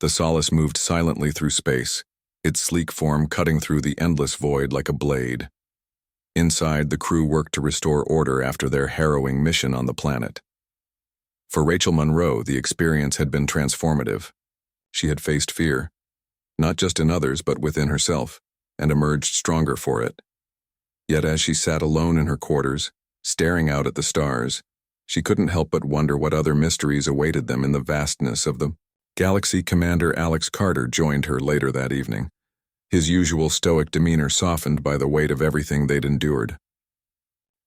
The Solace moved silently through space, its sleek form cutting through the endless void like a blade. Inside, the crew worked to restore order after their harrowing mission on the planet. For Rachel Monroe, the experience had been transformative. She had faced fear, not just in others but within herself, and emerged stronger for it. Yet as she sat alone in her quarters, staring out at the stars, she couldn't help but wonder what other mysteries awaited them in the vastness of the galaxy. Commander Alex Carter joined her later that evening, his usual stoic demeanor softened by the weight of everything they'd endured.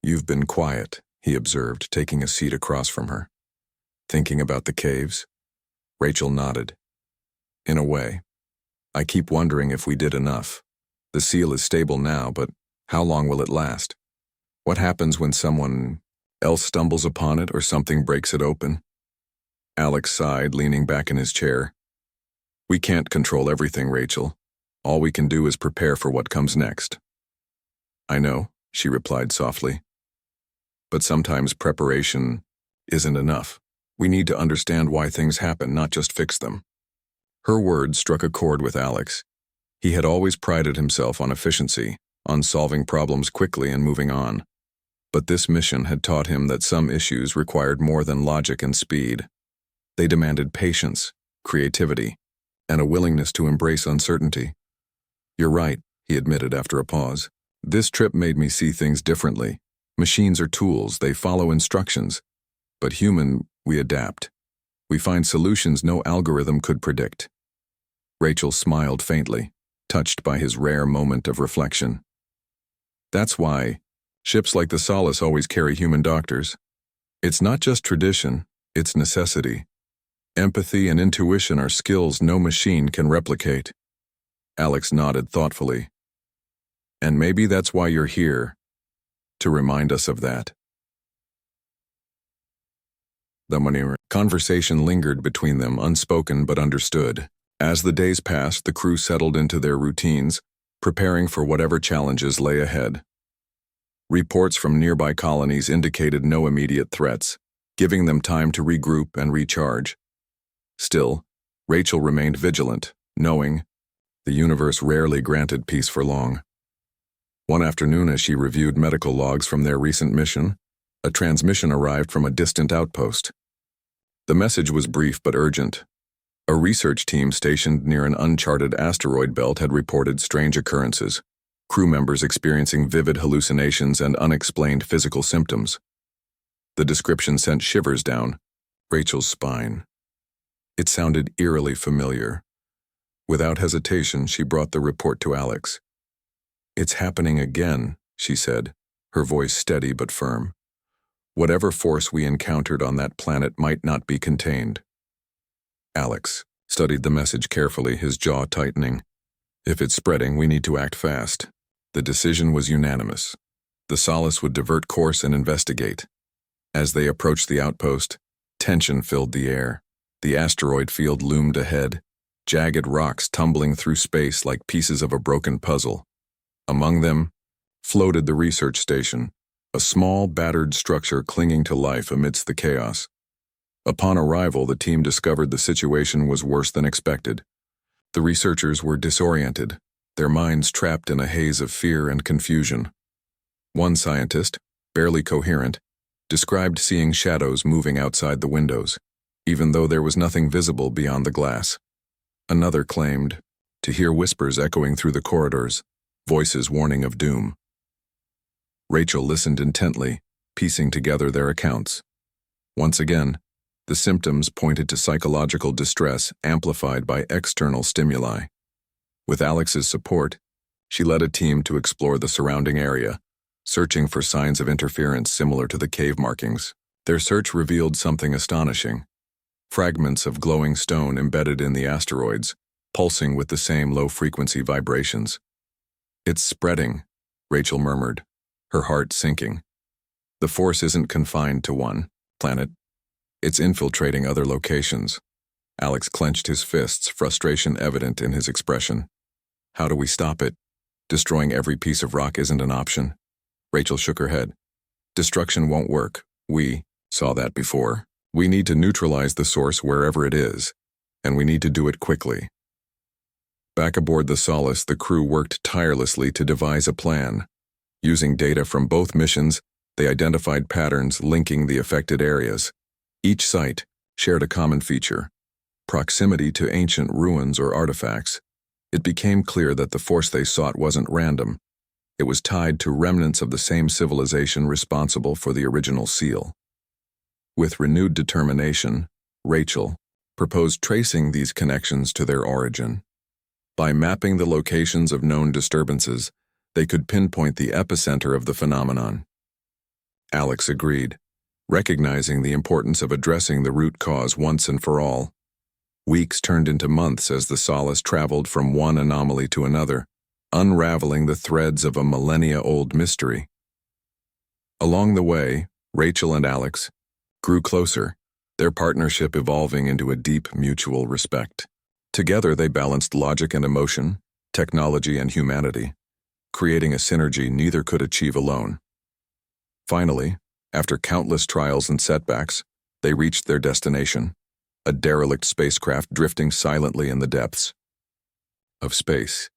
"You've been quiet," he observed, taking a seat across from her. "Thinking about the caves?" Rachel nodded. "In a way. I keep wondering if we did enough. The seal is stable now, but how long will it last? What happens when someone else stumbles upon it or something breaks it open?" Alex sighed, leaning back in his chair. "We can't control everything, Rachel. All we can do is prepare for what comes next." "I know," she replied softly. "But sometimes preparation isn't enough. We need to understand why things happen, not just fix them." Her words struck a chord with Alex. He had always prided himself on efficiency, on solving problems quickly and moving on. But this mission had taught him that some issues required more than logic and speed. They demanded patience, creativity, and a willingness to embrace uncertainty. "You're right," he admitted after a pause. "This trip made me see things differently. Machines are tools, they follow instructions. But human, we adapt. We find solutions no algorithm could predict." Rachel smiled faintly, touched by his rare moment of reflection. "That's why ships like the Solace always carry human doctors. It's not just tradition, it's necessity. Empathy and intuition are skills no machine can replicate." Alex nodded thoughtfully. "And maybe that's why you're here, to remind us of that." The conversation lingered between them, unspoken but understood. As the days passed, the crew settled into their routines, preparing for whatever challenges lay ahead. Reports from nearby colonies indicated no immediate threats, giving them time to regroup and recharge. Still, Rachel remained vigilant, knowing the universe rarely granted peace for long. One afternoon, as she reviewed medical logs from their recent mission, a transmission arrived from a distant outpost. The message was brief but urgent. A research team stationed near an uncharted asteroid belt had reported strange occurrences, crew members experiencing vivid hallucinations and unexplained physical symptoms. The description sent shivers down Rachel's spine. It sounded eerily familiar. Without hesitation, she brought the report to Alex. "It's happening again," she said, her voice steady but firm. "Whatever force we encountered on that planet might not be contained." Alex studied the message carefully, his jaw tightening. "If it's spreading, we need to act fast." The decision was unanimous. The Solace would divert course and investigate. As they approached the outpost, tension filled the air. The asteroid field loomed ahead, jagged rocks tumbling through space like pieces of a broken puzzle. Among them floated the research station, a small, battered structure clinging to life amidst the chaos. Upon arrival, the team discovered the situation was worse than expected. The researchers were disoriented, their minds trapped in a haze of fear and confusion. One scientist, barely coherent, described seeing shadows moving outside the windows, even though there was nothing visible beyond the glass. Another claimed to hear whispers echoing through the corridors, voices warning of doom. Rachel listened intently, piecing together their accounts. Once again, the symptoms pointed to psychological distress amplified by external stimuli. With Alex's support, she led a team to explore the surrounding area, searching for signs of interference similar to the cave markings. Their search revealed something astonishing. Fragments of glowing stone embedded in the asteroids, pulsing with the same low-frequency vibrations. "It's spreading," Rachel murmured, her heart sinking. "The force isn't confined to one planet. It's infiltrating other locations." Alex clenched his fists, frustration evident in his expression. "How do we stop it? Destroying every piece of rock isn't an option." Rachel shook her head. "Destruction won't work. We saw that before. We need to neutralize the source wherever it is. and we need to do it quickly. Back aboard the Solace, the crew worked tirelessly to devise a plan. Using data from both missions, they identified patterns linking the affected areas. Each site shared a common feature: proximity to ancient ruins or artifacts. It became clear that the force they sought wasn't random. It was tied to remnants of the same civilization responsible for the original seal. With renewed determination, Rachel proposed tracing these connections to their origin. By mapping the locations of known disturbances, they could pinpoint the epicenter of the phenomenon. Alex agreed, recognizing the importance of addressing the root cause once and for all. Weeks turned into months as the Solace traveled from one anomaly to another, unraveling the threads of a millennia-old mystery. Along the way, Rachel and Alex grew closer, their partnership evolving into a deep mutual respect. Together they balanced logic and emotion, technology and humanity, creating a synergy neither could achieve alone. Finally, after countless trials and setbacks, they reached their destination, a derelict spacecraft drifting silently in the depths of space.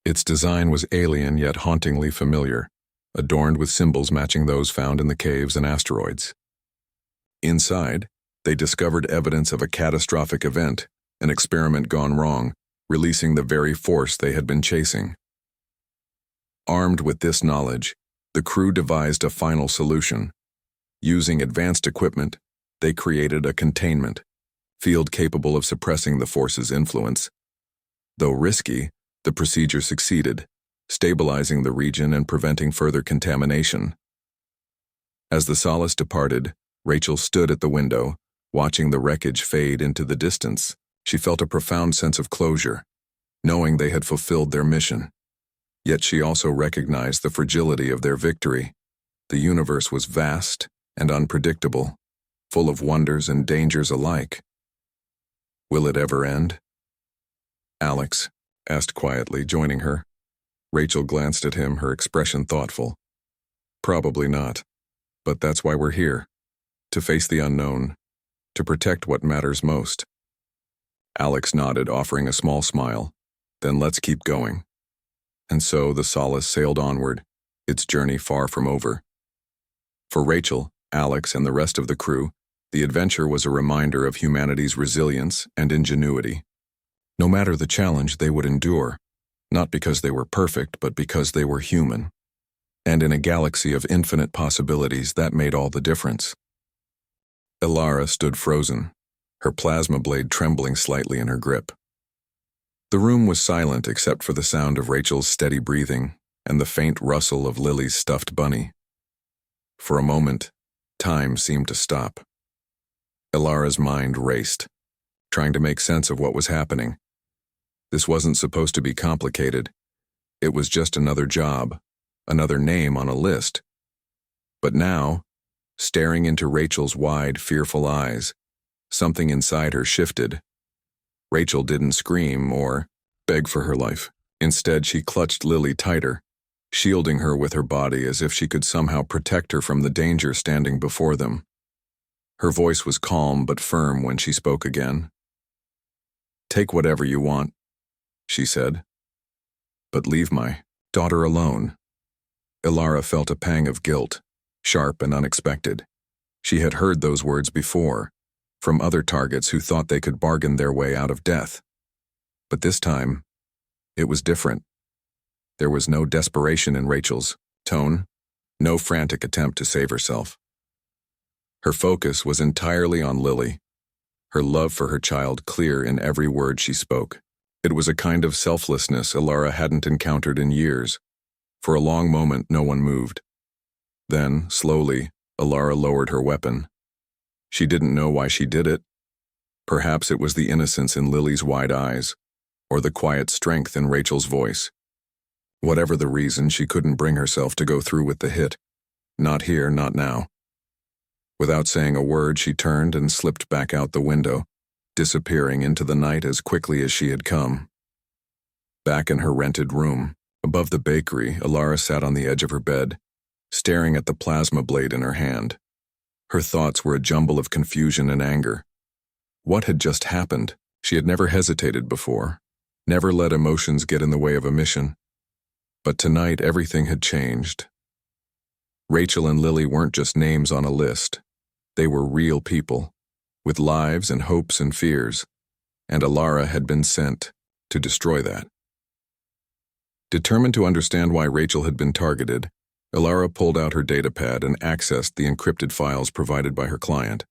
Its design was alien yet hauntingly familiar, adorned with symbols matching those found in the caves and asteroids. Inside, they discovered evidence of a catastrophic event, an experiment gone wrong, releasing the very force they had been chasing. Armed with this knowledge, the crew devised a final solution. Using advanced equipment, they created a containment field capable of suppressing the force's influence. Though risky, the procedure succeeded, stabilizing the region and preventing further contamination. As the Solace departed, Rachel stood at the window, watching the wreckage fade into the distance. She felt a profound sense of closure, knowing they had fulfilled their mission. Yet she also recognized the fragility of their victory. The universe was vast and unpredictable, full of wonders and dangers alike. Will it ever end? Alex asked quietly, joining her. Rachel glanced at him, her expression thoughtful. Probably not, but that's why we're here, to face the unknown, to protect what matters most. Alex nodded, offering a small smile. Then let's keep going. And so the Solace sailed onward, its journey far from over. For Rachel, Alex, and the rest of the crew, the adventure was a reminder of humanity's resilience and ingenuity. No matter the challenge, they would endure, not because they were perfect, but because they were human. And in a galaxy of infinite possibilities, that made all the difference. Elara stood frozen, her plasma blade trembling slightly in her grip. The room was silent except for the sound of Rachel's steady breathing and the faint rustle of Lily's stuffed bunny. For a moment, time seemed to stop. Elara's mind raced, trying to make sense of what was happening. This wasn't supposed to be complicated. It was just another job, another name on a list. But now, staring into Rachel's wide, fearful eyes, something inside her shifted. Rachel didn't scream or beg for her life. Instead, she clutched Lily tighter, shielding her with her body as if she could somehow protect her from the danger standing before them. Her voice was calm but firm when she spoke again. "Take whatever you want," she said, "but leave my daughter alone." Elara felt a pang of guilt, sharp and unexpected. She had heard those words before, from other targets who thought they could bargain their way out of death. But this time, it was different. There was no desperation in Rachel's tone, no frantic attempt to save herself. Her focus was entirely on Lily, her love for her child clear in every word she spoke. It was a kind of selflessness Elara hadn't encountered in years. For a long moment, no one moved. Then, slowly, Elara lowered her weapon. She didn't know why she did it. Perhaps it was the innocence in Lily's wide eyes, or the quiet strength in Rachel's voice. Whatever the reason, she couldn't bring herself to go through with the hit. Not here, not now. Without saying a word, she turned and slipped back out the window, disappearing into the night as quickly as she had come. Back in her rented room, above the bakery, Elara sat on the edge of her bed, staring at the plasma blade in her hand. Her thoughts were a jumble of confusion and anger. What had just happened? She had never hesitated before, never let emotions get in the way of a mission. But tonight everything had changed. Rachel and Lily weren't just names on a list. They were real people, with lives and hopes and fears, and Alara had been sent to destroy that. Determined to understand why Rachel had been targeted, Alara pulled out her datapad and accessed the encrypted files provided by her client.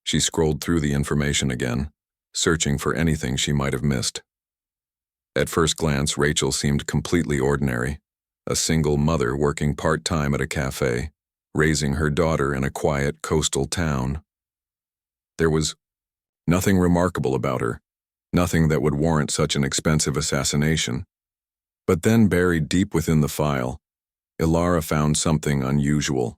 She scrolled through the information again, searching for anything she might have missed. At first glance, Rachel seemed completely ordinary, a single mother working part-time at a cafe, raising her daughter in a quiet coastal town. There was nothing remarkable about her, nothing that would warrant such an expensive assassination. But then, buried deep within the file, Alara found something unusual.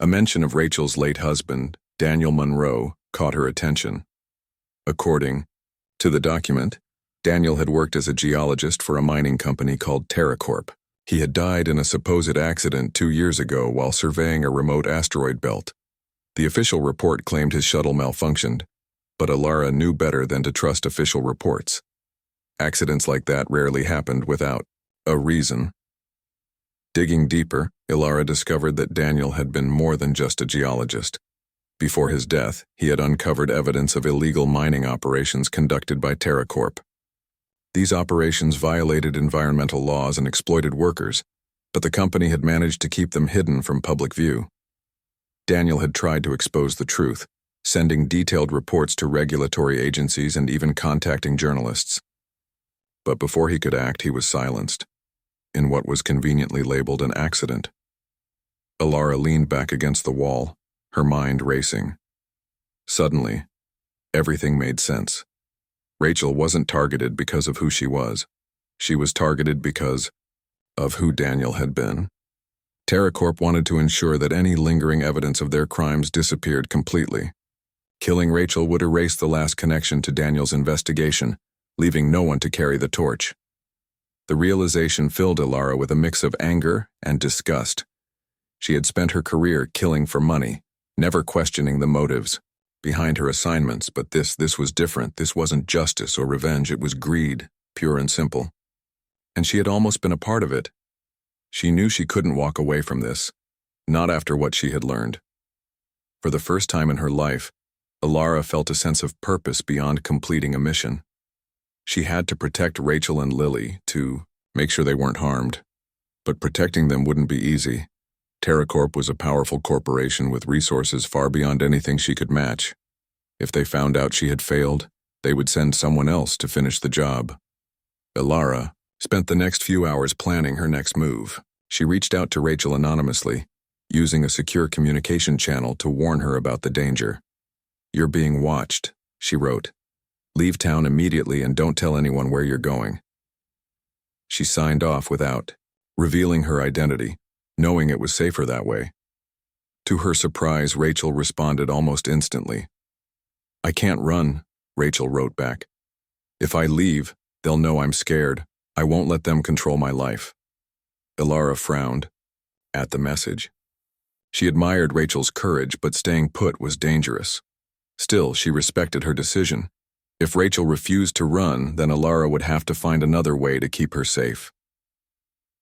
A mention of Rachel's late husband, Daniel Monroe, caught her attention. According to the document, Daniel had worked as a geologist for a mining company called TerraCorp. He had died in a supposed accident 2 years ago while surveying a remote asteroid belt. The official report claimed his shuttle malfunctioned, but Alara knew better than to trust official reports. Accidents like that rarely happened without a reason. Digging deeper, Alara discovered that Daniel had been more than just a geologist. Before his death, he had uncovered evidence of illegal mining operations conducted by TerraCorp. These operations violated environmental laws and exploited workers, but the company had managed to keep them hidden from public view. Daniel had tried to expose the truth, sending detailed reports to regulatory agencies and even contacting journalists. But before he could act, he was silenced, in what was conveniently labeled an accident. Alara leaned back against the wall, her mind racing. Suddenly, everything made sense. Rachel wasn't targeted because of who she was. She was targeted because of who Daniel had been. TerraCorp wanted to ensure that any lingering evidence of their crimes disappeared completely. Killing Rachel would erase the last connection to Daniel's investigation, leaving no one to carry the torch. The realization filled Alara with a mix of anger and disgust. She had spent her career killing for money, never questioning the motives behind her assignments, but this was different. This wasn't justice or revenge, it was greed, pure and simple. And she had almost been a part of it. She knew she couldn't walk away from this, not after what she had learned. For the first time in her life, Alara felt a sense of purpose beyond completing a mission. She had to protect Rachel and Lily, to make sure they weren't harmed. But protecting them wouldn't be easy. TerraCorp was a powerful corporation with resources far beyond anything she could match. If they found out she had failed, they would send someone else to finish the job. Alara spent the next few hours planning her next move. She reached out to Rachel anonymously, using a secure communication channel to warn her about the danger. "You're being watched," she wrote. "Leave town immediately and don't tell anyone where you're going." She signed off without revealing her identity, knowing it was safer that way. To her surprise, Rachel responded almost instantly. "I can't run," Rachel wrote back. "If I leave, they'll know I'm scared. I won't let them control my life." Alara frowned at the message. She admired Rachel's courage, but staying put was dangerous. Still, she respected her decision. If Rachel refused to run, then Alara would have to find another way to keep her safe.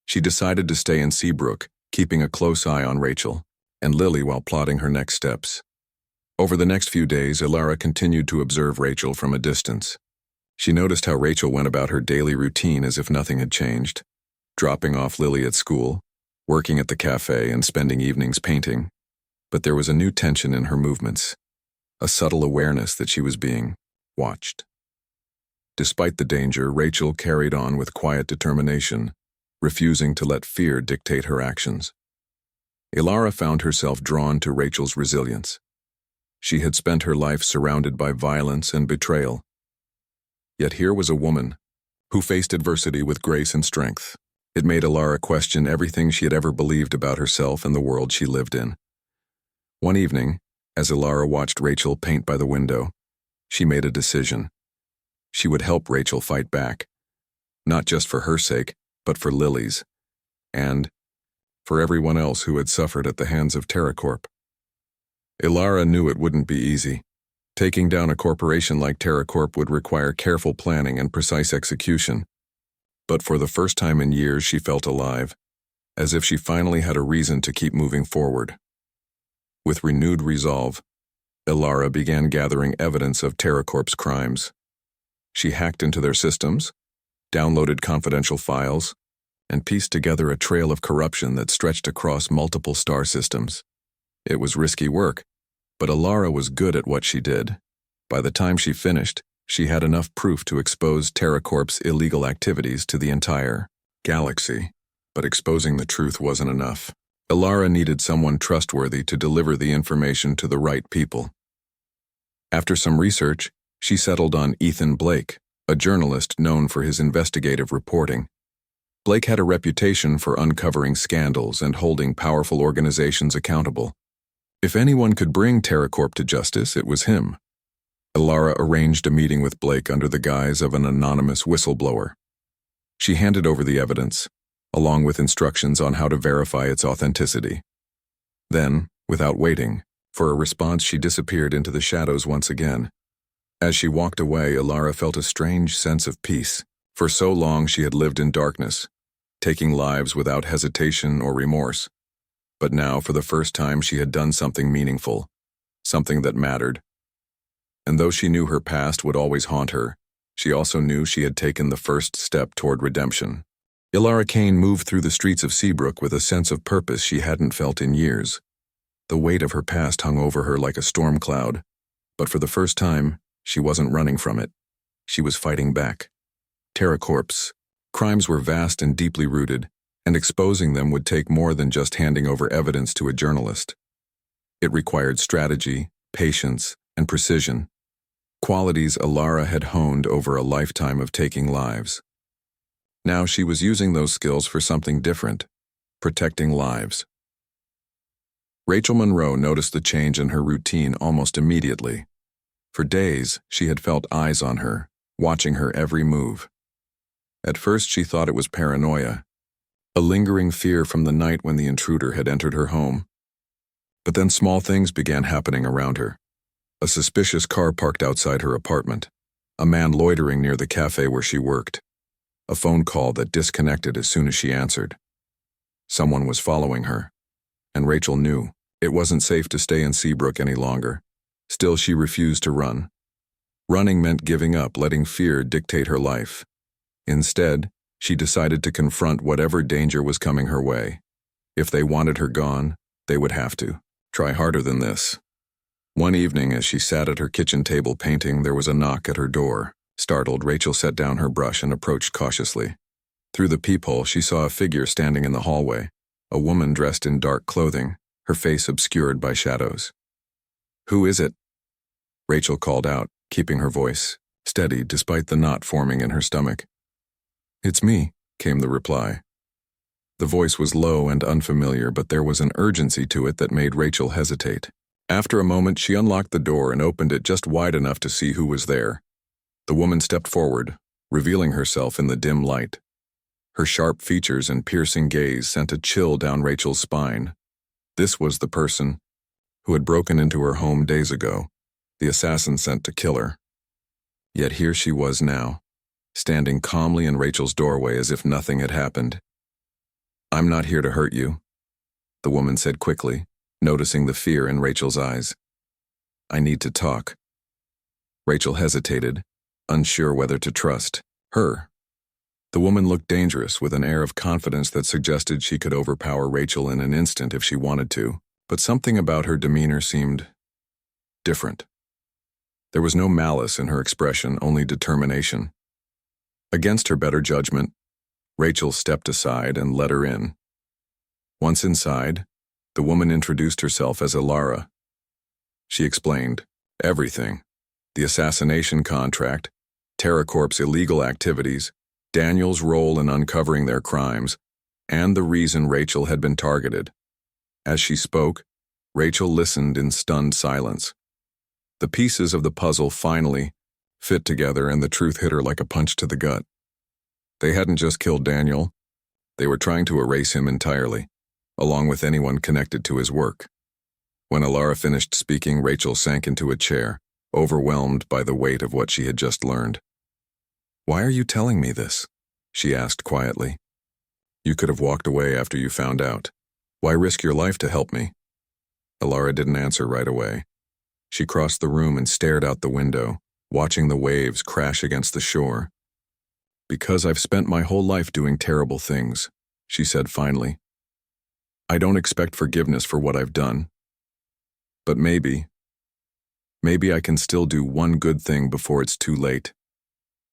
She decided to stay in Seabrook, keeping a close eye on Rachel and Lily while plotting her next steps. Over the next few days, Alara continued to observe Rachel from a distance. She noticed how Rachel went about her daily routine as if nothing had changed, dropping off Lily at school, working at the cafe, and spending evenings painting. But there was a new tension in her movements, a subtle awareness that she was being watched. Despite the danger, Rachel carried on with quiet determination, refusing to let fear dictate her actions. Alara found herself drawn to Rachel's resilience. She had spent her life surrounded by violence and betrayal. Yet here was a woman who faced adversity with grace and strength. It made Alara question everything she had ever believed about herself and the world she lived in. One evening, as Alara watched Rachel paint by the window, she made a decision. She would help Rachel fight back, not just for her sake, but for Lily's, and for everyone else who had suffered at the hands of TerraCorp. Alara knew it wouldn't be easy. Taking down a corporation like TerraCorp would require careful planning and precise execution. But for the first time in years, she felt alive, as if she finally had a reason to keep moving forward. With renewed resolve, Ilara began gathering evidence of TerraCorp's crimes. She hacked into their systems, downloaded confidential files, and pieced together a trail of corruption that stretched across multiple star systems. It was risky work, but Ilara was good at what she did. By the time she finished, she had enough proof to expose TerraCorp's illegal activities to the entire galaxy. But exposing the truth wasn't enough. Ilara needed someone trustworthy to deliver the information to the right people. After some research, she settled on Ethan Blake, a journalist known for his investigative reporting. Blake had a reputation for uncovering scandals and holding powerful organizations accountable. If anyone could bring TerraCorp to justice, it was him. Ilara arranged a meeting with Blake under the guise of an anonymous whistleblower. She handed over the evidence, along with instructions on how to verify its authenticity. Then, without waiting for a response, she disappeared into the shadows once again. As she walked away, Ilara felt a strange sense of peace. For so long she had lived in darkness, taking lives without hesitation or remorse. But now, for the first time, she had done something meaningful, something that mattered. And though she knew her past would always haunt her, she also knew she had taken the first step toward redemption. Ilara Kane moved through the streets of Seabrook with a sense of purpose she hadn't felt in years. The weight of her past hung over her like a storm cloud, but for the first time, she wasn't running from it. She was fighting back. TerraCorp's crimes were vast and deeply rooted, and exposing them would take more than just handing over evidence to a journalist. It required strategy, patience, and precision, qualities Ilara had honed over a lifetime of taking lives. Now she was using those skills for something different, protecting lives. Rachel Monroe noticed the change in her routine almost immediately. For days, she had felt eyes on her, watching her every move. At first, she thought it was paranoia, a lingering fear from the night when the intruder had entered her home. But then small things began happening around her. A suspicious car parked outside her apartment, a man loitering near the cafe where she worked, a phone call that disconnected as soon as she answered. Someone was following her, and Rachel knew it wasn't safe to stay in Seabrook any longer. Still, she refused to run. Running meant giving up, letting fear dictate her life. Instead, she decided to confront whatever danger was coming her way. If they wanted her gone, they would have to try harder than this. One evening, as she sat at her kitchen table painting, there was a knock at her door. Startled, Rachel set down her brush and approached cautiously. Through the peephole, she saw a figure standing in the hallway, a woman dressed in dark clothing, her face obscured by shadows. "Who is it?" Rachel called out, keeping her voice steady despite the knot forming in her stomach. "It's me," came the reply. The voice was low and unfamiliar, but there was an urgency to it that made Rachel hesitate. After a moment, she unlocked the door and opened it just wide enough to see who was there. The woman stepped forward, revealing herself in the dim light. Her sharp features and piercing gaze sent a chill down Rachel's spine. This was the person who had broken into her home days ago, the assassin sent to kill her. Yet here she was now, standing calmly in Rachel's doorway as if nothing had happened. "I'm not here to hurt you," the woman said quickly, noticing the fear in Rachel's eyes. "I need to talk." Rachel hesitated, unsure whether to trust her. The woman looked dangerous, with an air of confidence that suggested she could overpower Rachel in an instant if she wanted to, but something about her demeanor seemed different. There was no malice in her expression, only determination. Against her better judgment, Rachel stepped aside and let her in. Once inside, the woman introduced herself as Ilara. She explained everything: the assassination contract, TerraCorp's illegal activities, Daniel's role in uncovering their crimes, and the reason Rachel had been targeted. As she spoke, Rachel listened in stunned silence. The pieces of the puzzle finally fit together, and the truth hit her like a punch to the gut. They hadn't just killed Daniel, they were trying to erase him entirely, along with anyone connected to his work. When Ilara finished speaking, Rachel sank into a chair, overwhelmed by the weight of what she had just learned. "Why are you telling me this?" she asked quietly. "You could have walked away after you found out. Why risk your life to help me?" Alara didn't answer right away. She crossed the room and stared out the window, watching the waves crash against the shore. "Because I've spent my whole life doing terrible things," she said finally. "I don't expect forgiveness for what I've done. But maybe I can still do one good thing before it's too late."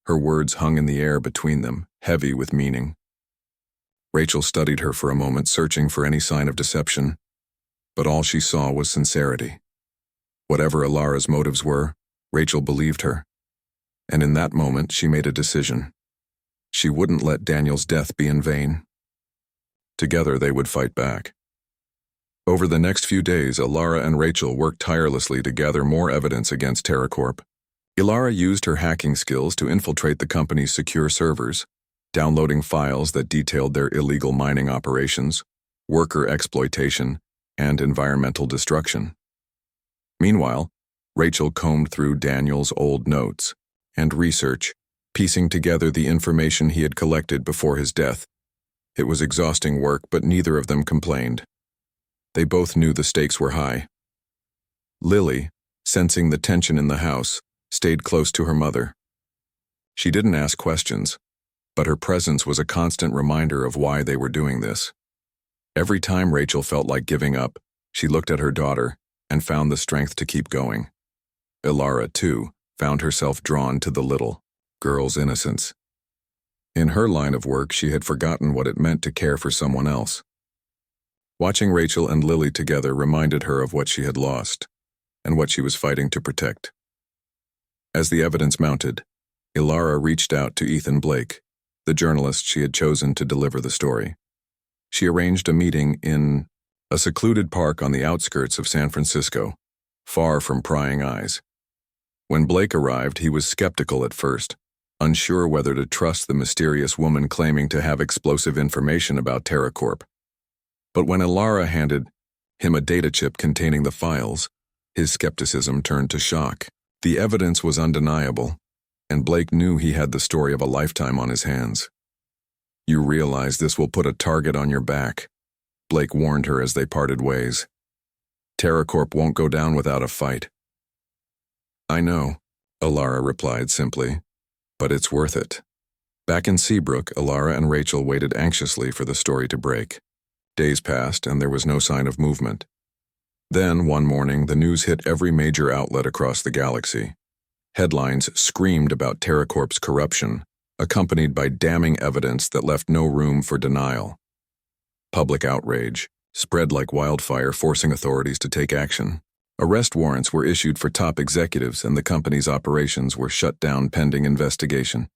Her words hung in the air between them, heavy with meaning. Rachel studied her for a moment, searching for any sign of deception, but all she saw was sincerity. Whatever Alara's motives were, Rachel believed her, and in that moment she made a decision. She wouldn't let Daniel's death be in vain. Together they would fight back. Over the next few days, Alara and Rachel worked tirelessly to gather more evidence against TerraCorp. Alara used her hacking skills to infiltrate the company's secure servers, downloading files that detailed their illegal mining operations, worker exploitation, and environmental destruction. Meanwhile, Rachel combed through Daniel's old notes and research, piecing together the information he had collected before his death. It was exhausting work, but neither of them complained. They both knew the stakes were high. Lily, sensing the tension in the house, stayed close to her mother. She didn't ask questions, but her presence was a constant reminder of why they were doing this. Every time Rachel felt like giving up, she looked at her daughter and found the strength to keep going. Alara, too, found herself drawn to the little girl's innocence. In her line of work, she had forgotten what it meant to care for someone else. Watching Rachel and Lily together reminded her of what she had lost and what she was fighting to protect. As the evidence mounted, Alara reached out to Ethan Blake, the journalist she had chosen to deliver the story. She arranged a meeting in a secluded park on the outskirts of San Francisco, far from prying eyes. When Blake arrived, he was skeptical at first, unsure whether to trust the mysterious woman claiming to have explosive information about TerraCorp. But when Alara handed him a data chip containing the files, his skepticism turned to shock. The evidence was undeniable, and Blake knew he had the story of a lifetime on his hands. "You realize this will put a target on your back," Blake warned her as they parted ways. "TerraCorp won't go down without a fight." "I know," Alara replied simply, "but it's worth it." Back in Seabrook, Alara and Rachel waited anxiously for the story to break. Days passed, and there was no sign of movement. Then, one morning, the news hit every major outlet across the galaxy. Headlines screamed about TerraCorp's corruption, accompanied by damning evidence that left no room for denial. Public outrage spread like wildfire, forcing authorities to take action. Arrest warrants were issued for top executives, and the company's operations were shut down pending investigation.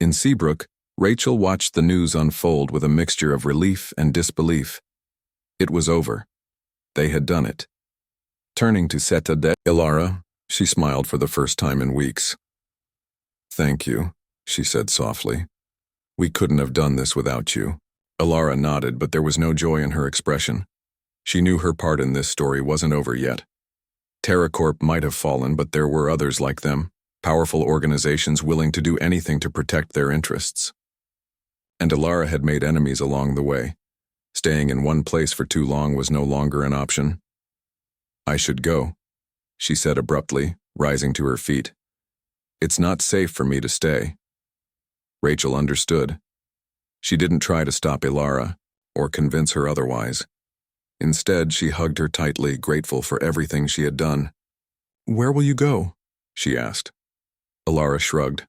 In Seabrook, Rachel watched the news unfold with a mixture of relief and disbelief. It was over. They had done it. Turning to Seta de Alara, she smiled for the first time in weeks. "Thank you," she said softly. "We couldn't have done this without you." Alara nodded, but there was no joy in her expression. She knew her part in this story wasn't over yet. TerraCorp might have fallen, but there were others like them, powerful organizations willing to do anything to protect their interests. And Alara had made enemies along the way. Staying in one place for too long was no longer an option. "I should go," she said abruptly, rising to her feet. "It's not safe for me to stay." Rachel understood. She didn't try to stop Alara or convince her otherwise. Instead, she hugged her tightly, grateful for everything she had done. "Where will you go?" she asked. Alara shrugged.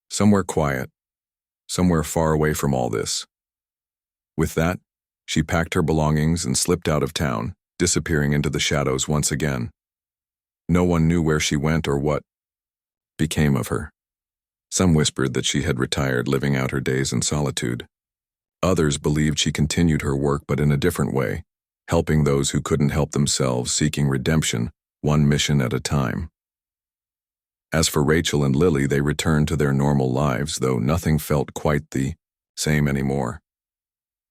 "Somewhere quiet. Somewhere far away from all this." With that, she packed her belongings and slipped out of town, disappearing into the shadows once again. No one knew where she went or what became of her. Some whispered that she had retired, living out her days in solitude. Others believed she continued her work, but in a different way, helping those who couldn't help themselves, seeking redemption, one mission at a time. As for Rachel and Lily, they returned to their normal lives, though nothing felt quite the same anymore.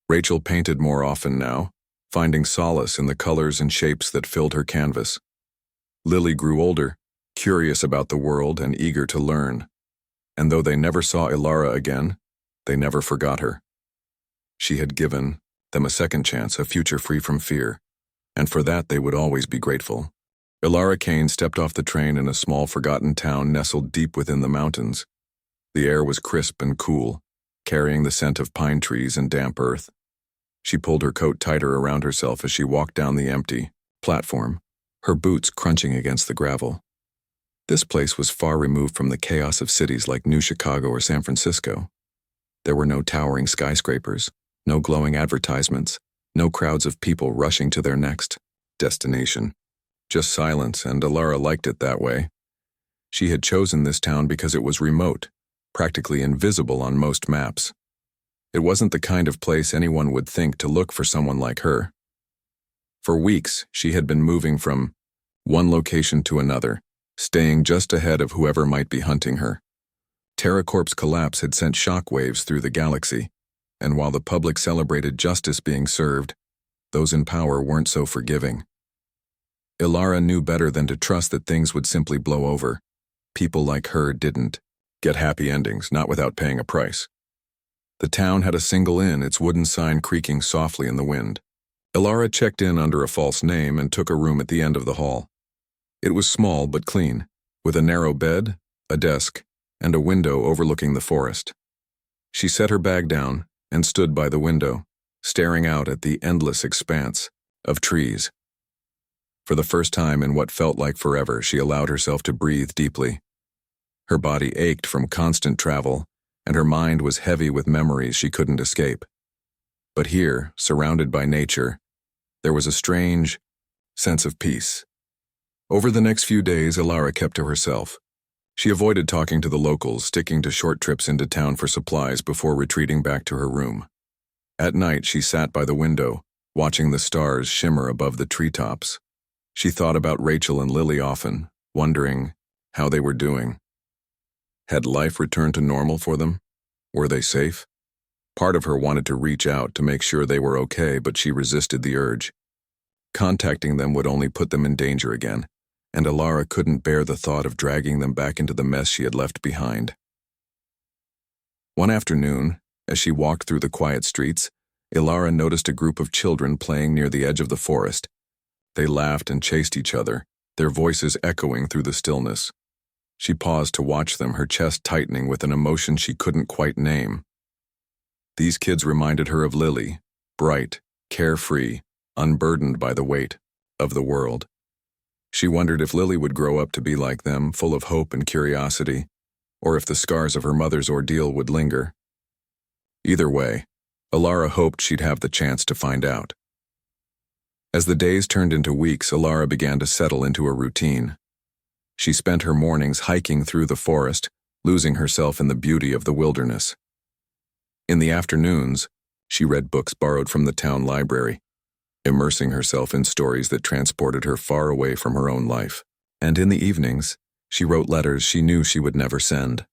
Rachel painted more often now, finding solace in the colors and shapes that filled her canvas. Lily grew older, curious about the world and eager to learn. And though they never saw Ilara again, they never forgot her. She had given them a second chance, a future free from fear, and for that they would always be grateful. Ilara Kane stepped off the train in a small forgotten town nestled deep within the mountains. The air was crisp and cool, carrying the scent of pine trees and damp earth. She pulled her coat tighter around herself as she walked down the empty platform, her boots crunching against the gravel. This place was far removed from the chaos of cities like New Chicago or San Francisco. There were no towering skyscrapers, no glowing advertisements, no crowds of people rushing to their next destination. Just silence, and Ilara liked it that way. She had chosen this town because it was remote, practically invisible on most maps. It wasn't the kind of place anyone would think to look for someone like her. For weeks, she had been moving from one location to another, staying just ahead of whoever might be hunting her. TerraCorp's collapse had sent shockwaves through the galaxy, and while the public celebrated justice being served, those in power weren't so forgiving. Ilara knew better than to trust that things would simply blow over. People like her didn't get happy endings, not without paying a price. The town had a single inn, its wooden sign creaking softly in the wind. Ilara checked in under a false name and took a room at the end of the hall. It was small but clean, with a narrow bed, a desk, and a window overlooking the forest. She set her bag down and stood by the window, staring out at the endless expanse of trees. For the first time in what felt like forever, she allowed herself to breathe deeply. Her body ached from constant travel, and her mind was heavy with memories she couldn't escape. But here, surrounded by nature, there was a strange sense of peace. Over the next few days, Ilara kept to herself. She avoided talking to the locals, sticking to short trips into town for supplies before retreating back to her room. At night, she sat by the window, watching the stars shimmer above the treetops. She thought about Rachel and Lily often, wondering how they were doing. Had life returned to normal for them? Were they safe? Part of her wanted to reach out to make sure they were okay, but she resisted the urge. Contacting them would only put them in danger again, and Ilara couldn't bear the thought of dragging them back into the mess she had left behind. One afternoon, as she walked through the quiet streets, Ilara noticed a group of children playing near the edge of the forest. They laughed and chased each other, their voices echoing through the stillness. She paused to watch them, her chest tightening with an emotion she couldn't quite name. These kids reminded her of Lily, bright, carefree, unburdened by the weight of the world. She wondered if Lily would grow up to be like them, full of hope and curiosity, or if the scars of her mother's ordeal would linger. Either way, Ilara hoped she'd have the chance to find out. As the days turned into weeks, Ilara began to settle into a routine. She spent her mornings hiking through the forest, losing herself in the beauty of the wilderness. In the afternoons, she read books borrowed from the town library, immersing herself in stories that transported her far away from her own life. And in the evenings, she wrote letters she knew she would never send.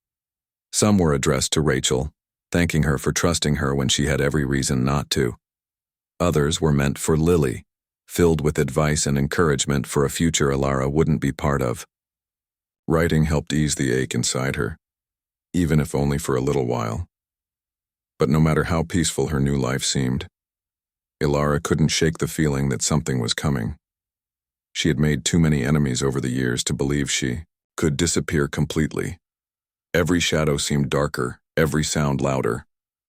Some were addressed to Rachel, thanking her for trusting her when she had every reason not to. Others were meant for Lily, filled with advice and encouragement for a future Ilara wouldn't be part of. Writing helped ease the ache inside her, even if only for a little while. But no matter how peaceful her new life seemed, Ilara couldn't shake the feeling that something was coming. She had made too many enemies over the years to believe she could disappear completely. Every shadow seemed darker, every sound louder.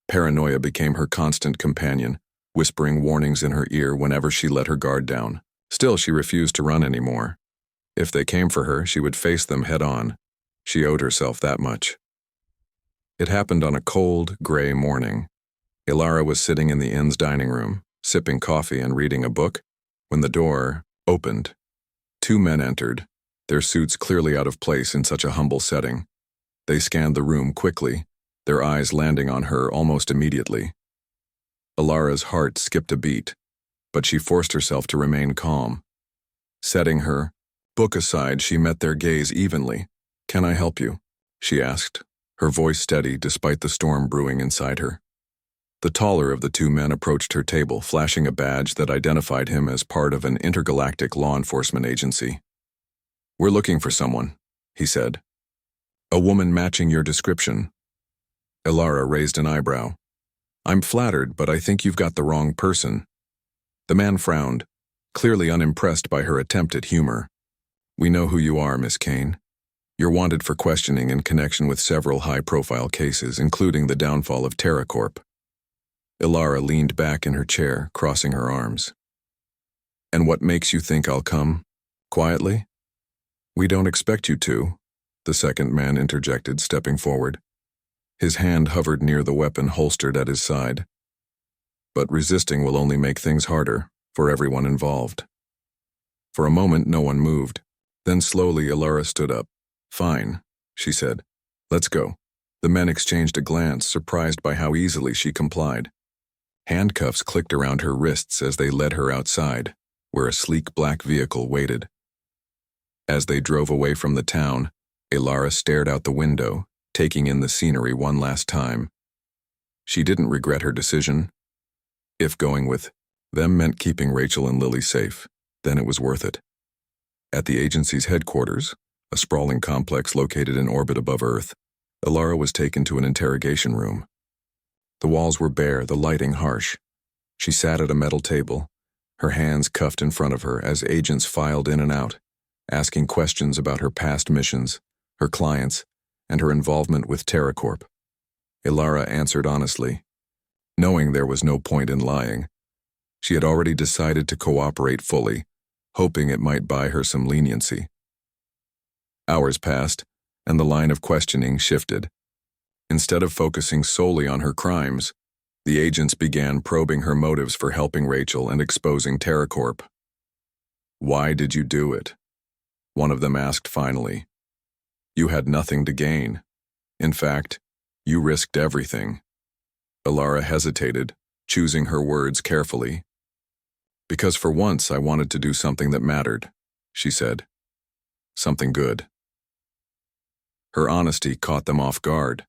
Paranoia became her constant companion, whispering warnings in her ear whenever she let her guard down. Still, she refused to run anymore. If they came for her, she would face them head-on. She owed herself that much. It happened on a cold, gray morning. Ilara was sitting in the inn's dining room, sipping coffee and reading a book, when the door opened. Two men entered, their suits clearly out of place in such a humble setting. They scanned the room quickly, their eyes landing on her almost immediately. Ilara's heart skipped a beat, but she forced herself to remain calm. Setting her book aside, she met their gaze evenly. "Can I help you?" she asked, her voice steady despite the storm brewing inside her. The taller of the two men approached her table, flashing a badge that identified him as part of an intergalactic law enforcement agency. "We're looking for someone," he said. "A woman matching your description." Ilara raised an eyebrow. "I'm flattered, but I think you've got the wrong person." The man frowned, clearly unimpressed by her attempt at humor. "We know who you are, Miss Kane. You're wanted for questioning in connection with several high-profile cases, including the downfall of TerraCorp." Ilara leaned back in her chair, crossing her arms. "And what makes you think I'll come? Quietly?" "We don't expect you to," the second man interjected, stepping forward. His hand hovered near the weapon holstered at his side. "But resisting will only make things harder for everyone involved." For a moment, no one moved. Then slowly, Ilara stood up. "Fine," she said. "Let's go." The men exchanged a glance, surprised by how easily she complied. Handcuffs clicked around her wrists as they led her outside, where a sleek black vehicle waited. As they drove away from the town, Ilara stared out the window, taking in the scenery one last time. She didn't regret her decision. If going with them meant keeping Rachel and Lily safe, then it was worth it. At the agency's headquarters, a sprawling complex located in orbit above Earth, Ilara was taken to an interrogation room. The walls were bare, the lighting harsh. She sat at a metal table, her hands cuffed in front of her as agents filed in and out, asking questions about her past missions, her clients, and her involvement with TerraCorp. Ilara answered honestly, knowing there was no point in lying. She had already decided to cooperate fully, hoping it might buy her some leniency. Hours passed, and the line of questioning shifted. Instead of focusing solely on her crimes, the agents began probing her motives for helping Rachel and exposing TerraCorp. "Why did you do it?" one of them asked finally. "You had nothing to gain. In fact, you risked everything." Ilara hesitated, choosing her words carefully. "Because for once I wanted to do something that mattered," she said. "Something good." Her honesty caught them off guard.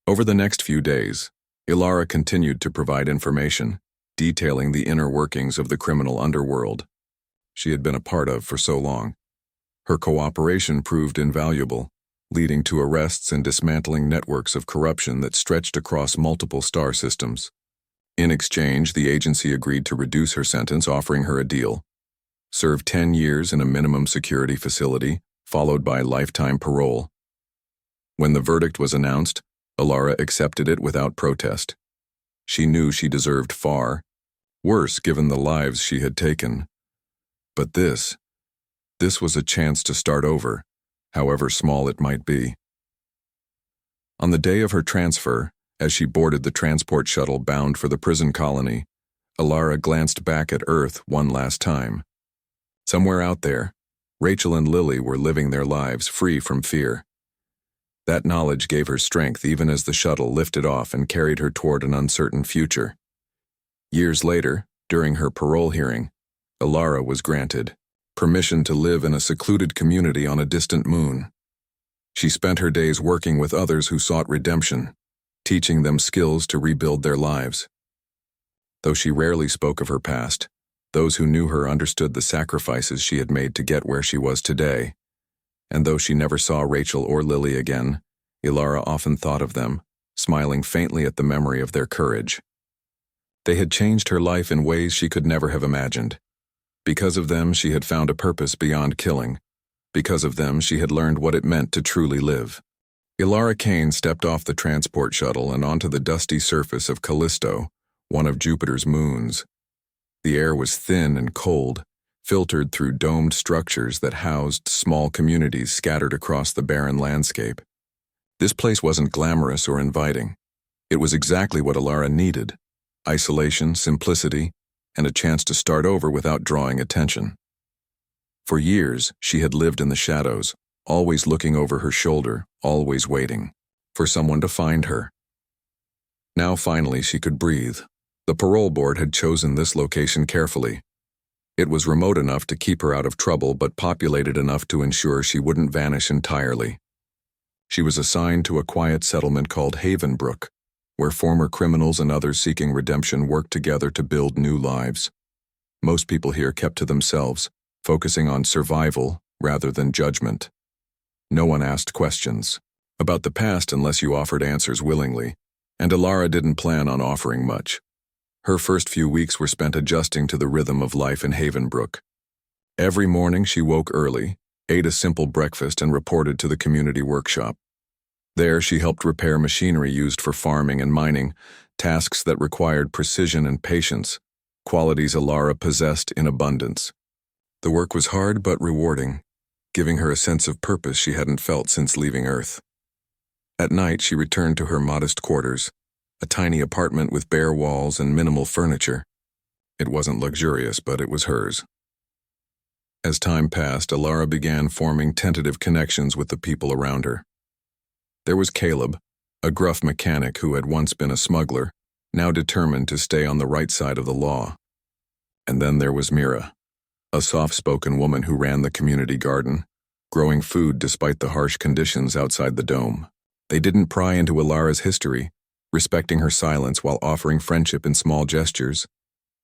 Over the next few days, Ilara continued to provide information, detailing the inner workings of the criminal underworld she had been a part of for so long. Her cooperation proved invaluable, leading to arrests and dismantling networks of corruption that stretched across multiple star systems. In exchange, the agency agreed to reduce her sentence, offering her a deal: serve 10 years in a minimum security facility, followed by lifetime parole. When the verdict was announced, Ilara accepted it without protest. She knew she deserved far worse given the lives she had taken. But this was a chance to start over, however small it might be. On the day of her transfer, as she boarded the transport shuttle bound for the prison colony, Ilara glanced back at Earth one last time. Somewhere out there, Rachel and Lily were living their lives free from fear. That knowledge gave her strength even as the shuttle lifted off and carried her toward an uncertain future. Years later, during her parole hearing, Ilara was granted permission to live in a secluded community on a distant moon. She spent her days working with others who sought redemption, teaching them skills to rebuild their lives. Though she rarely spoke of her past, those who knew her understood the sacrifices she had made to get where she was today. And though she never saw Rachel or Lily again, Ilara often thought of them, smiling faintly at the memory of their courage. They had changed her life in ways she could never have imagined. Because of them, she had found a purpose beyond killing. Because of them, she had learned what it meant to truly live. Ilara Kane stepped off the transport shuttle and onto the dusty surface of Callisto, one of Jupiter's moons. The air was thin and cold, filtered through domed structures that housed small communities scattered across the barren landscape. This place wasn't glamorous or inviting. It was exactly what Ilara needed: isolation, simplicity, and a chance to start over without drawing attention. For years, she had lived in the shadows, always looking over her shoulder, always waiting for someone to find her. Now finally she could breathe. The parole board had chosen this location carefully. It was remote enough to keep her out of trouble, but populated enough to ensure she wouldn't vanish entirely. She was assigned to a quiet settlement called Havenbrook, where former criminals and others seeking redemption worked together to build new lives. Most people here kept to themselves, focusing on survival rather than judgment. No one asked questions about the past unless you offered answers willingly, and Alara didn't plan on offering much. Her first few weeks were spent adjusting to the rhythm of life in Havenbrook. Every morning she woke early, ate a simple breakfast, and reported to the community workshop. There she helped repair machinery used for farming and mining, tasks that required precision and patience, qualities Alara possessed in abundance. The work was hard but rewarding, giving her a sense of purpose she hadn't felt since leaving Earth. At night she returned to her modest quarters, a tiny apartment with bare walls and minimal furniture. It wasn't luxurious, but it was hers. As time passed, Alara began forming tentative connections with the people around her. There was Caleb, a gruff mechanic who had once been a smuggler, now determined to stay on the right side of the law. And then there was Mira, a soft-spoken woman who ran the community garden, growing food despite the harsh conditions outside the dome. They didn't pry into Alara's history, respecting her silence while offering friendship in small gestures,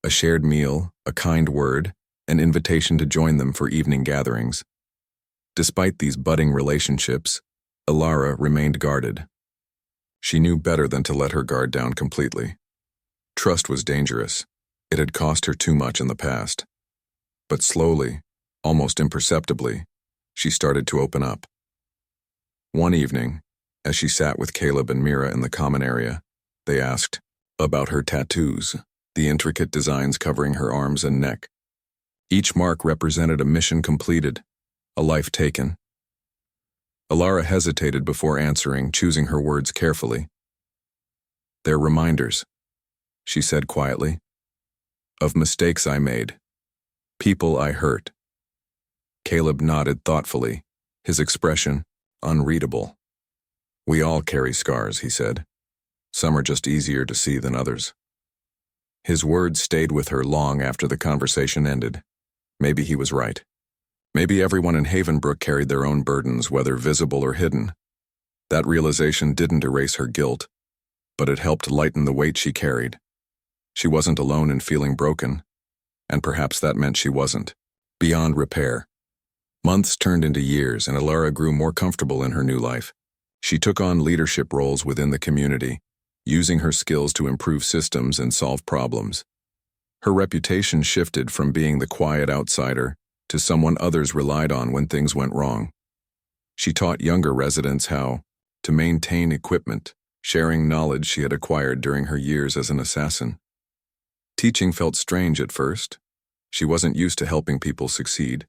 a shared meal, a kind word, an invitation to join them for evening gatherings. Despite these budding relationships, Alara remained guarded. She knew better than to let her guard down completely. Trust was dangerous. It had cost her too much in the past. But slowly, almost imperceptibly, she started to open up. One evening, as she sat with Caleb and Mira in the common area, they asked about her tattoos, the intricate designs covering her arms and neck. Each mark represented a mission completed, a life taken. Alara hesitated before answering, choosing her words carefully. "They're reminders," she said quietly, "of mistakes I made, people I hurt." Caleb nodded thoughtfully, his expression unreadable. "We all carry scars," he said. "Some are just easier to see than others." His words stayed with her long after the conversation ended. Maybe he was right. Maybe everyone in Havenbrook carried their own burdens, whether visible or hidden. That realization didn't erase her guilt, but it helped lighten the weight she carried. She wasn't alone in feeling broken, and perhaps that meant she wasn't beyond repair. Months turned into years, and Alara grew more comfortable in her new life. She took on leadership roles within the community, using her skills to improve systems and solve problems. Her reputation shifted from being the quiet outsider to someone others relied on when things went wrong. She taught younger residents how to maintain equipment, sharing knowledge she had acquired during her years as an assassin. Teaching felt strange at first. She wasn't used to helping people succeed,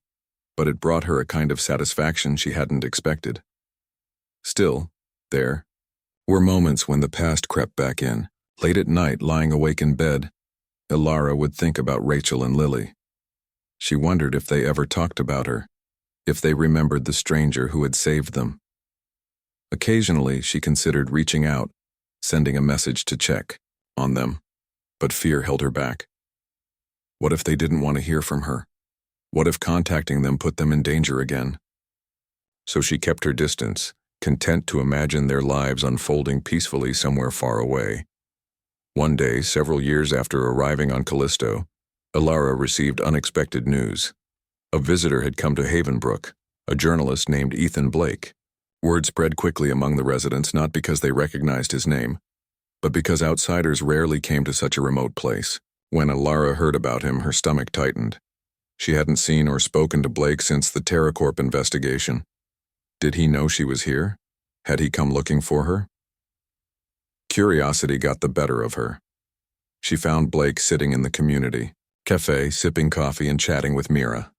but it brought her a kind of satisfaction she hadn't expected. Still, there were moments when the past crept back in. Late at night, lying awake in bed, Alara would think about Rachel and Lily. She wondered if they ever talked about her, if they remembered the stranger who had saved them. Occasionally, she considered reaching out, sending a message to check on them, but fear held her back. What if they didn't want to hear from her? What if contacting them put them in danger again? So she kept her distance, content to imagine their lives unfolding peacefully somewhere far away. One day, several years after arriving on Callisto, Alara received unexpected news. A visitor had come to Havenbrook, a journalist named Ethan Blake. Word spread quickly among the residents, not because they recognized his name, but because outsiders rarely came to such a remote place. When Alara heard about him, her stomach tightened. She hadn't seen or spoken to Blake since the TerraCorp investigation. Did he know she was here? Had he come looking for her? Curiosity got the better of her. She found Blake sitting in the community cafe, sipping coffee and chatting with Mira.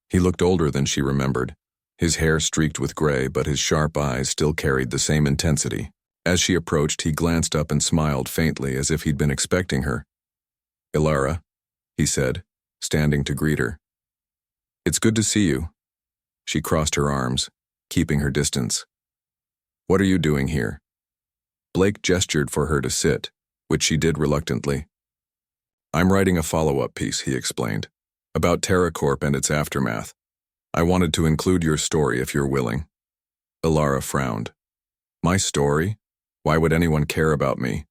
He looked older than she remembered, his hair streaked with gray, but his sharp eyes still carried the same intensity. As she approached, he glanced up and smiled faintly as if he'd been expecting her. "Alara," he said, standing to greet her. "It's good to see you." She crossed her arms, keeping her distance. "What are you doing here?" Blake gestured for her to sit, which she did reluctantly. "I'm writing a follow-up piece," he explained, "about TerraCorp and its aftermath. I wanted to include your story if you're willing." Alara frowned. "My story? Why would anyone care about me?"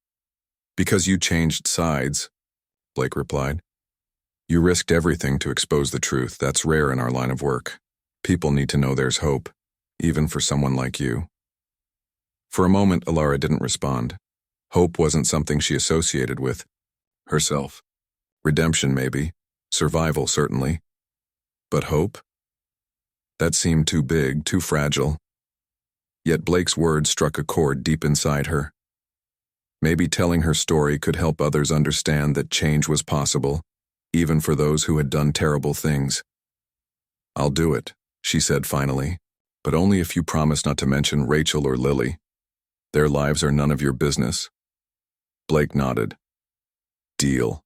"Because you changed sides," Blake replied. "You risked everything to expose the truth. That's rare in our line of work." People need to know there's hope, even for someone like you. For a moment, Alara didn't respond. Hope wasn't something she associated with herself. Redemption, maybe. Survival, certainly. But hope? That seemed too big, too fragile. Yet Blake's words struck a chord deep inside her. Maybe telling her story could help others understand that change was possible, even for those who had done terrible things. "I'll do it," she said finally, "but only if you promise not to mention Rachel or Lily. Their lives are none of your business." Blake nodded. "Deal."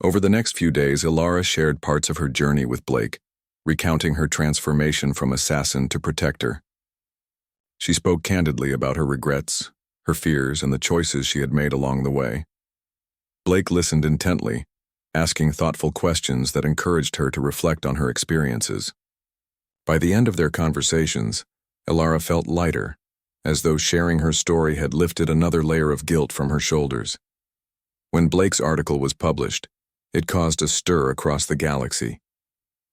Over the next few days, Alara shared parts of her journey with Blake, recounting her transformation from assassin to protector. She spoke candidly about her regrets, her fears, and the choices she had made along the way. Blake listened intently, asking thoughtful questions that encouraged her to reflect on her experiences. By the end of their conversations, Alara felt lighter, as though sharing her story had lifted another layer of guilt from her shoulders. When Blake's article was published, it caused a stir across the galaxy.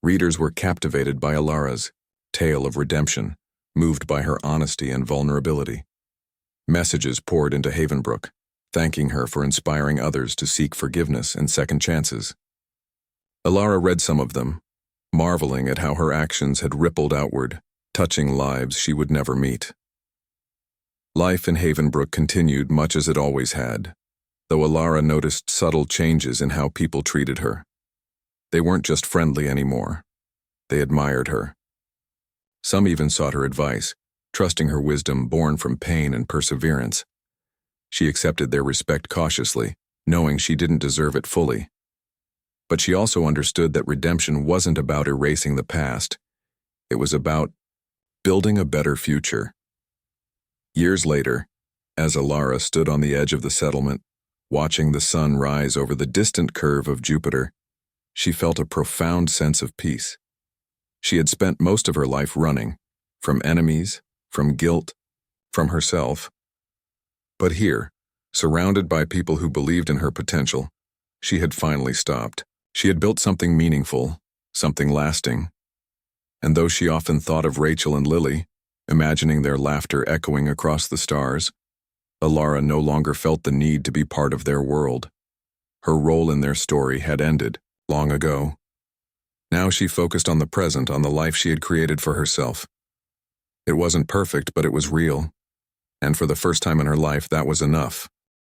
Readers were captivated by Alara's tale of redemption, moved by her honesty and vulnerability. Messages poured into Havenbrook, thanking her for inspiring others to seek forgiveness and second chances. Alara read some of them, marveling at how her actions had rippled outward, touching lives she would never meet. Life in Havenbrook continued much as it always had, though Alara noticed subtle changes in how people treated her. They weren't just friendly anymore. They admired her. Some even sought her advice, trusting her wisdom born from pain and perseverance. She accepted their respect cautiously, knowing she didn't deserve it fully. But she also understood that redemption wasn't about erasing the past. It was about building a better future. Years later, as Alara stood on the edge of the settlement, watching the sun rise over the distant curve of Jupiter, she felt a profound sense of peace. She had spent most of her life running, from enemies, from guilt, from herself. But here, surrounded by people who believed in her potential, she had finally stopped. She had built something meaningful, something lasting. And though she often thought of Rachel and Lily, imagining their laughter echoing across the stars, Alara no longer felt the need to be part of their world. Her role in their story had ended long ago. Now she focused on the present, on the life she had created for herself. It wasn't perfect, but it was real. And for the first time in her life, that was enough.